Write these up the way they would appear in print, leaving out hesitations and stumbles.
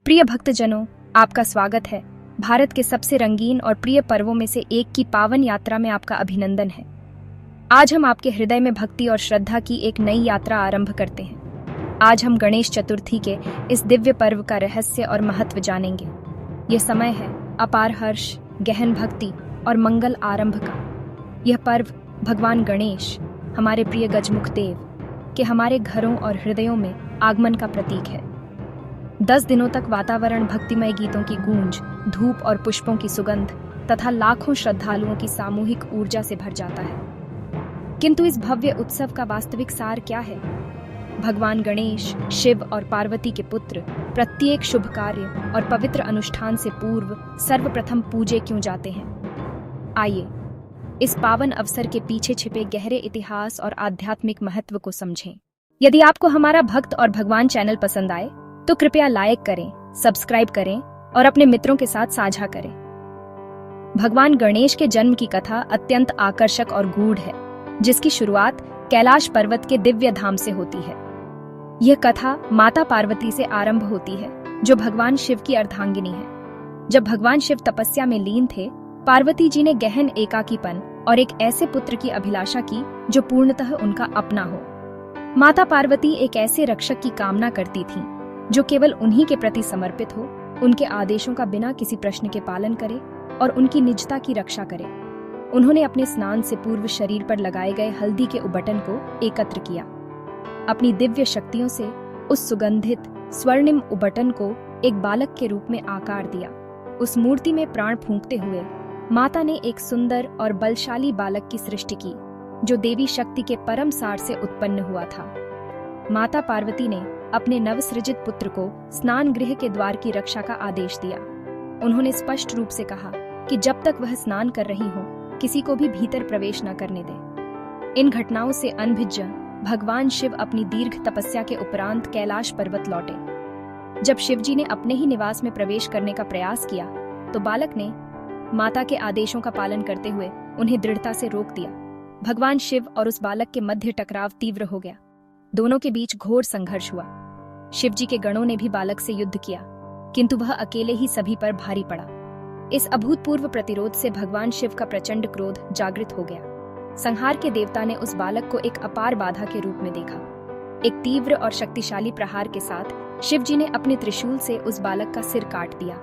प्रिय भक्तजनों, आपका स्वागत है। भारत के सबसे रंगीन और प्रिय पर्वों में से एक की पावन यात्रा में आपका अभिनंदन है। आज हम आपके हृदय में भक्ति और श्रद्धा की एक नई यात्रा आरंभ करते हैं। आज हम गणेश चतुर्थी के इस दिव्य पर्व का रहस्य और महत्व जानेंगे। यह समय है अपार हर्ष, गहन भक्ति और मंगल आरंभ का। यह पर्व भगवान गणेश, हमारे प्रिय गजमुख देव के हमारे घरों और हृदयों में आगमन का प्रतीक है। 10 दिनों तक वातावरण भक्तिमय गीतों की गूंज, धूप और पुष्पों की सुगंध तथा लाखों श्रद्धालुओं की सामूहिक ऊर्जा से भर जाता है। किंतु इस भव्य उत्सव का वास्तविक सार क्या है? भगवान गणेश, शिव और पार्वती के पुत्र, प्रत्येक शुभ कार्य और पवित्र अनुष्ठान से पूर्व सर्वप्रथम पूजे क्यों जाते हैं? आइए इस पावन अवसर के पीछे छिपे गहरे इतिहास और आध्यात्मिक महत्व को समझें। यदि आपको हमारा भक्त और भगवान चैनल पसंद आए तो कृपया लाइक करें, सब्सक्राइब करें और अपने मित्रों के साथ साझा करें। भगवान गणेश के जन्म की कथा अत्यंत आकर्षक और गूढ़ है, जिसकी शुरुआत कैलाश पर्वत के दिव्य धाम से होती है। यह कथा माता पार्वती से आरंभ होती है, जो भगवान शिव की अर्धांगिनी है। जब भगवान शिव तपस्या में लीन थे, पार्वती जी ने गहन एकाकीपन और एक ऐसे पुत्र की अभिलाषा की जो पूर्णतः उनका अपना हो। माता पार्वती एक ऐसे रक्षक की कामना करती थीं, जो केवल उन्हीं के प्रति समर्पित हो, उनके आदेशों का बिना किसी प्रश्न के पालन करे और उनकी निजता की रक्षा करे। उन्होंने अपने स्नान से पूर्व शरीर पर लगाए गए हल्दी के उबटन को एकत्र किया। अपनी दिव्य शक्तियों से उस सुगंधित स्वर्णिम उबटन को एक बालक के रूप में आकार दिया। उस मूर्ति में प्राण फूंकते हुए माता ने एक सुंदर और बलशाली बालक की सृष्टि की, जो देवी शक्ति के परम सार से उत्पन्न हुआ था। माता पार्वती ने अपने नवसृजित पुत्र को स्नान गृह के द्वार की रक्षा का आदेश दिया। उन्होंने स्पष्ट रूप से कहा कि जब तक वह स्नान कर रही हो, किसी को भी भीतर प्रवेश न करने दें। इन घटनाओं से अनभिज्ञ भगवान शिव अपनी दीर्घ तपस्या के उपरांत कैलाश पर्वत लौटे। जब शिवजी ने अपने ही निवास में प्रवेश करने का प्रयास किया, तो बालक ने माता के आदेशों का पालन करते हुए उन्हें दृढ़ता से रोक दिया। भगवान शिव और उस बालक के मध्य टकराव तीव्र हो गया। दोनों के बीच घोर संघर्ष हुआ। शिवजी के गणों ने भी बालक से युद्ध किया, किंतु वह अकेले ही सभी पर भारी पड़ा। इस अभूतपूर्व प्रतिरोध से भगवान शिव का प्रचंड क्रोध जागृत हो गया। संहार के देवता ने उस बालक को एक अपार बाधा के रूप में देखा। एक तीव्र और शक्तिशाली प्रहार के साथ शिवजी ने अपने त्रिशूल से उस बालक का सिर काट दिया।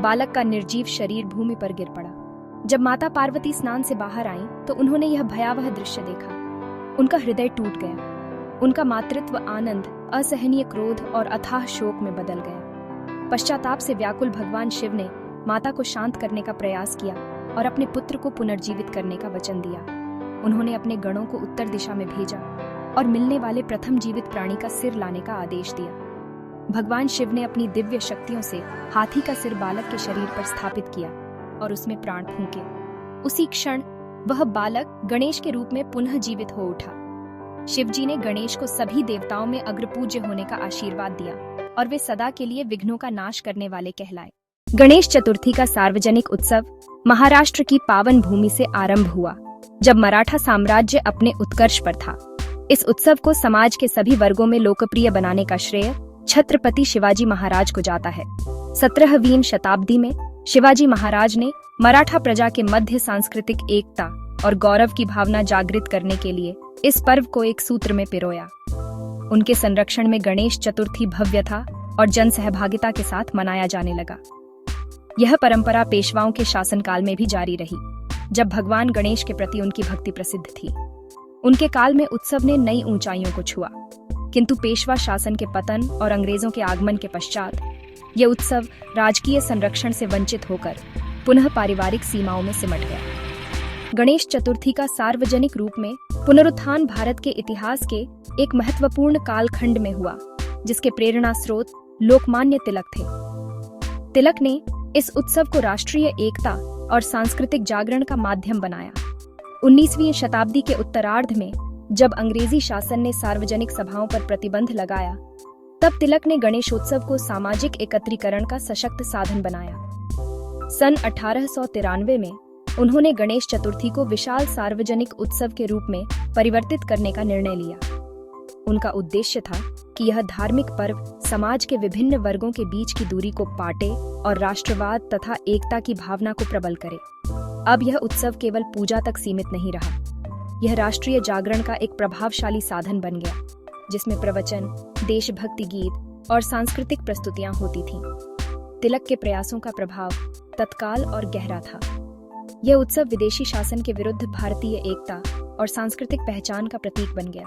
बालक का निर्जीव शरीर भूमि पर गिर पड़ा। जब माता पार्वती स्नान से बाहर आईं, तो उन्होंने यह भयावह दृश्य देखा। उनका हृदय टूट गया। उनका मातृत्व आनंद, असहनीय क्रोध और अथाह शोक में बदल गया। पश्चाताप से व्याकुल भगवान शिव ने माता को शांत करने का प्रयास किया और अपने पुत्र को पुनर्जीवित करने का वचन दिया। उन्होंने अपने गणों को उत्तर दिशा में भेजा और मिलने वाले प्रथम जीवित प्राणी का सिर लाने का आदेश दिया। भगवान शिव ने अपनी दिव्य शक्तियों से हाथी का सिर बालक के शरीर पर स्थापित किया और उसमें प्राण फूंके। उसी क्षण वह बालक गणेश के रूप में पुनः जीवित हो उठा। शिवजी ने गणेश को सभी देवताओं में अग्रपूज्य होने का आशीर्वाद दिया और वे सदा के लिए विघ्नों का नाश करने वाले कहलाए। गणेश चतुर्थी का सार्वजनिक उत्सव महाराष्ट्र की पावन भूमि से आरंभ हुआ, जब मराठा साम्राज्य अपने उत्कर्ष पर था। इस उत्सव को समाज के सभी वर्गों में लोकप्रिय बनाने का श्रेय छत्रपति शिवाजी महाराज को जाता है। 17वीं शताब्दी में शिवाजी महाराज ने मराठा प्रजा के मध्य सांस्कृतिक एकता और गौरव की भावना जागृत करने के लिए इस पर्व को एक सूत्र में पिरोया। उनके संरक्षण में गणेश चतुर्थी भव्यता और जन सहभागिता के साथ मनाया जाने लगा। यह परंपरा पेशवाओं के शासनकाल में भी जारी रही, जब भगवान गणेश के प्रति उनकी भक्ति प्रसिद्ध थी। उनके काल में उत्सव ने नई ऊंचाइयों को छुआ, किंतु पेशवा शासन के पतन और अंग्रेजों के आगमन के पश्चात यह उत्सव राजकीय संरक्षण से वंचित होकर पुनः पारिवारिक सीमाओं में सिमट गया। गणेश चतुर्थी का सार्वजनिक रूप में पुनरुत्थान भारत के इतिहास के एक महत्वपूर्ण कालखंड में हुआ, जिसके प्रेरणा स्रोत लोकमान्य तिलक थे। तिलक ने इस उत्सव को राष्ट्रीय एकता और सांस्कृतिक जागरण का माध्यम बनाया। 19वीं शताब्दी के उत्तरार्ध में जब अंग्रेजी शासन ने सार्वजनिक सभाओं पर प्रतिबंध लगाया, तब तिलक ने गणेशोत्सव को सामाजिक एकत्रीकरण का सशक्त साधन बनाया। सन 1893 में उन्होंने गणेश चतुर्थी को विशाल सार्वजनिक उत्सव के रूप में परिवर्तित करने का निर्णय लिया। उनका उद्देश्य था कि यह धार्मिक पर्व समाज के विभिन्न वर्गों के बीच की दूरी को पाटे और राष्ट्रवाद तथा एकता की भावना को प्रबल करे। अब यह उत्सव केवल पूजा तक सीमित नहीं रहा, यह राष्ट्रीय जागरण का एक प्रभावशाली साधन बन गया, जिसमें प्रवचन, देशभक्ति गीत और सांस्कृतिक प्रस्तुतियां होती थीं। तिलक के प्रयासों का प्रभाव तत्काल और गहरा था। यह उत्सव विदेशी शासन के विरुद्ध भारतीय एकता और सांस्कृतिक पहचान का प्रतीक बन गया।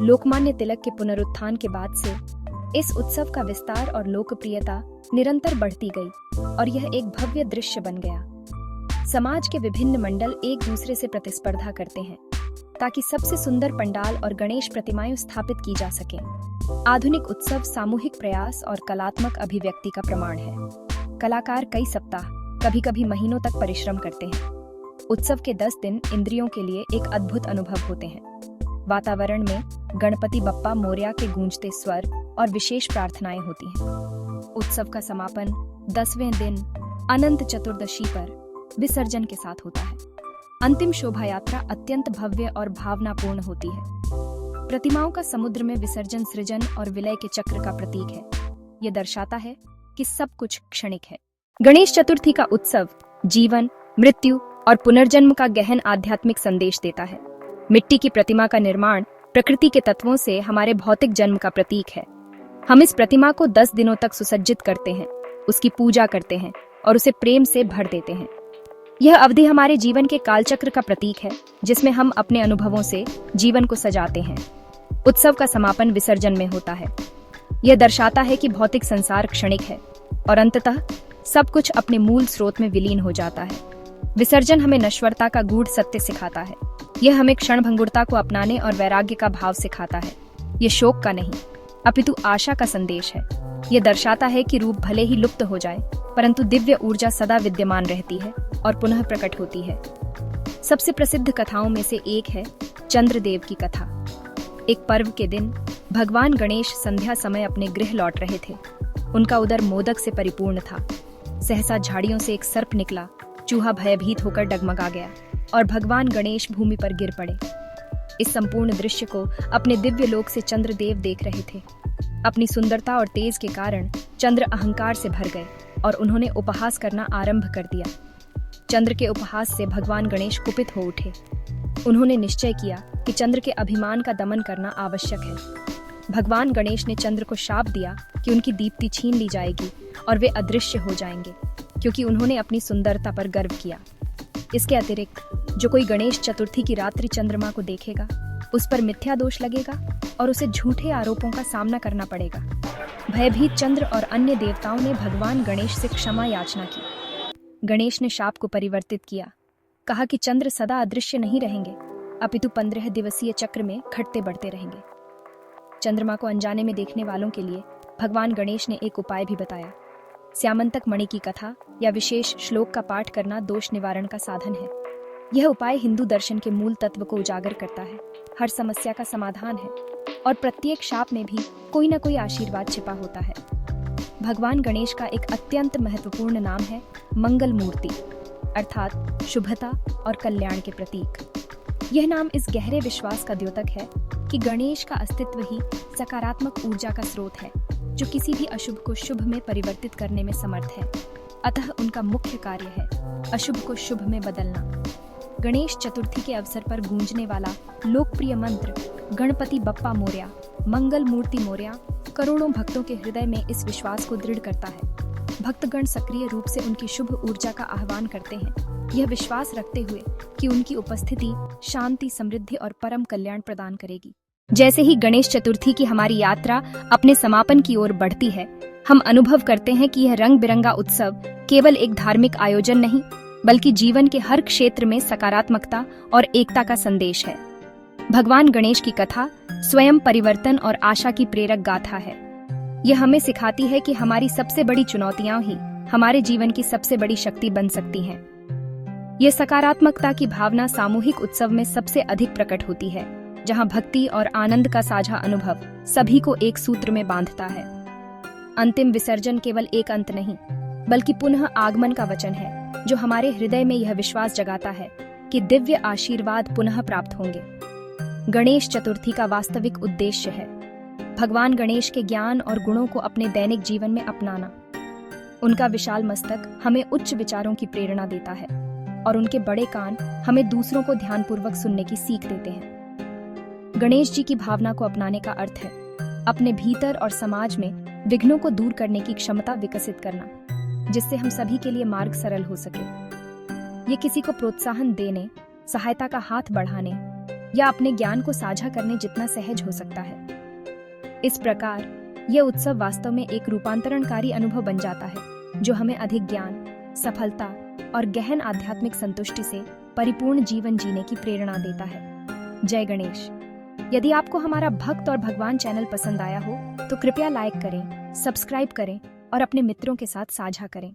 लोकमान्य तिलक के पुनरुत्थान के बाद से इस उत्सव का विस्तार और लोकप्रियता निरंतर बढ़ती गई और यह एक भव्य दृश्य बन गया। समाज के विभिन्न मंडल एक दूसरे से प्रतिस्पर्धा करते हैं ताकि सबसे सुंदर पंडाल और गणेश प्रतिमाएं स्थापित की जा सकें। आधुनिक उत्सव सामूहिक प्रयास और कलात्मक अभिव्यक्ति का प्रमाण है। कलाकार कई सप्ताह, कभी-कभी महीनों तक परिश्रम करते हैं। उत्सव के 10 दिन इंद्रियों के लिए एक अद्भुत अनुभव होते हैं। वातावरण में गणपति बप्पा मोरया के गूंजते स्वर और विशेष प्रार्थनाएं होती हैं। उत्सव का समापन 10वें दिन अनंत चतुर्दशी पर विसर्जन के साथ होता है। अंतिम शोभा यात्रा अत्यंत भव्य और भावनापूर्ण होती है। प्रतिमाओं का समुद्र में विसर्जन सृजन और विलय के चक्र का प्रतीक है। यह दर्शाता है कि सब कुछ क्षणिक है। गणेश चतुर्थी का उत्सव जीवन, मृत्यु और पुनर्जन्म का गहन आध्यात्मिक संदेश देता है। मिट्टी की प्रतिमा का निर्माण प्रकृति के तत्वों से हमारे भौतिक जन्म का प्रतीक है। हम इस प्रतिमा को 10 दिनों तक सुसज्जित करते हैं, उसकी पूजा करते हैं और उसे प्रेम से भर देते हैं। यह अवधि हमारे जीवन के कालचक्र का प्रतीक है, जिसमें हम अपने अनुभवों से जीवन को सजाते हैं। उत्सव का समापन विसर्जन में होता है। यह दर्शाता है कि भौतिक संसार क्षणिक है और अंततः सब कुछ अपने मूल स्रोत में विलीन हो जाता है। विसर्जन हमें नश्वरता का गूढ़ सत्य सिखाता है। यह हमें क्षणभंगुरता को अपनाने और वैराग्य का भाव सिखाता है। यह शोक का नहीं, अपितु आशा का संदेश है। यह दर्शाता है कि रूप भले ही लुप्त हो जाए, परंतु दिव्य ऊर्जा सदा विद्यमान रहती है और पुनः प्रकट होती है। सबसे प्रसिद्ध कथाओं में से एक है चंद्रदेव की कथा। एक पर्व के दिन भगवान गणेश संध्या समय अपने गृह लौट रहे थे। उनका उदर मोदक से परिपूर्ण था। सहसा झाड़ियों से एक सर्प निकला। चूहा भयभीत होकर डगमगा गया और भगवान गणेश भूमि पर गिर पड़े। इस संपूर्ण दृश्य को अपने दिव्य लोक से चंद्रदेव देख रहे थे। अपनी सुंदरता और तेज के कारण चंद्र अहंकार से भर गए और उन्होंने उपहास करना आरंभ कर दिया। चंद्र के उपहास से भगवान गणेश कुपित हो उठे। उन्होंने निश्चय किया कि चंद्र के अभिमान का दमन करना आवश्यक है। भगवान गणेश ने चंद्र को शाप दिया कि उनकी दीप्ति छीन ली जाएगी और वे अदृश्य हो जाएंगे, क्योंकि उन्होंने अपनी सुंदरता पर गर्व किया। इसके अतिरिक्त जो कोई गणेश चतुर्थी की रात्रि चंद्रमा को देखेगा, उस पर मिथ्या दोष लगेगा और उसे झूठे आरोपों का सामना करना पड़ेगा। भयभीत चंद्र और अन्य देवताओं ने भगवान गणेश से क्षमा याचना की। गणेश ने शाप को परिवर्तित किया, कहा कि चंद्र सदा अदृश्य नहीं रहेंगे, अपितु 15 दिवसीय चक्र में घटते बढ़ते रहेंगे। चंद्रमा को अनजाने में देखने वालों के लिए भगवान गणेश ने एक उपाय भी बताया। स्यामंतक मणि की कथा या विशेष श्लोक का पाठ करना दोष निवारण का साधन है। यह उपाय हिंदू दर्शन के मूल तत्व को उजागर करता है, हर समस्या का समाधान है और प्रत्येक शाप में भी कोई न कोई आशीर्वाद छिपा होता है। भगवान गणेश का एक अत्यंत महत्वपूर्ण नाम है मंगल मूर्ति, अर्थात शुभता और कल्याण के प्रतीक। यह नाम इस गहरे विश्वास का द्योतक है कि गणेश का अस्तित्व ही सकारात्मक ऊर्जा का स्रोत है, जो किसी भी अशुभ को शुभ में परिवर्तित करने में समर्थ है। अतः उनका मुख्य कार्य है अशुभ को शुभ में बदलना। गणेश चतुर्थी के अवसर पर गूंजने वाला लोकप्रिय मंत्र गणपति बप्पा मोरया, मंगल मूर्ति मोरया करोड़ों भक्तों के हृदय में इस विश्वास को दृढ़ करता है। भक्तगण सक्रिय रूप से उनकी शुभ ऊर्जा का आह्वान करते हैं, यह विश्वास रखते हुए कि उनकी उपस्थिति शांति, समृद्धि और परम कल्याण प्रदान करेगी। जैसे ही गणेश चतुर्थी की हमारी यात्रा अपने समापन की ओर बढ़ती है, हम अनुभव करते हैं कि यह रंग बिरंगा उत्सव केवल एक धार्मिक आयोजन नहीं, बल्कि जीवन के हर क्षेत्र में सकारात्मकता और एकता का संदेश है। भगवान गणेश की कथा स्वयं परिवर्तन और आशा की प्रेरक गाथा है। यह हमें सिखाती है कि हमारी सबसे बड़ी चुनौतियां ही हमारे जीवन की सबसे बड़ी शक्ति बन सकती हैं। यह सकारात्मकता की भावना सामूहिक उत्सव में सबसे अधिक प्रकट होती है, जहां भक्ति और आनंद का साझा अनुभव सभी को एक सूत्र में बांधता है। अंतिम विसर्जन केवल एक अंत नहीं, बल्कि पुनः आगमन का वचन है, जो हमारे हृदय में यह विश्वास जगाता है कि दिव्य आशीर्वाद पुनः प्राप्त होंगे। गणेश चतुर्थी का वास्तविक उद्देश्य है भगवान गणेश के ज्ञान और गुणों को अपने दैनिक जीवन में अपनाना। उनका विशाल मस्तक हमें उच्च विचारों की प्रेरणा देता है और उनके बड़े कान हमें दूसरों को ध्यानपूर्वक सुनने की सीख देते हैं। गणेश जी की भावना को अपनाने का अर्थ है अपने भीतर और समाज में विघ्नों को दूर करने की क्षमता विकसित करना, जिससे हम सभी के लिए मार्ग सरल हो सके। ये किसी को प्रोत्साहन देने, सहायता का हाथ बढ़ाने या अपने ज्ञान को साझा करने जितना सहज हो सकता है। इस प्रकार यह उत्सव वास्तव में एक रूपांतरणकारी अनुभव बन जाता है जो हमें अधिक ज्ञान, सफलता और गहन आध्यात्मिक संतुष्टि से परिपूर्ण जीवन जीने की प्रेरणा देता है। जय गणेश। यदि आपको हमारा भक्त और भगवान चैनल पसंद आया हो तो कृपया लाइक करें, सब्सक्राइब करें और अपने मित्रों के साथ साझा करें।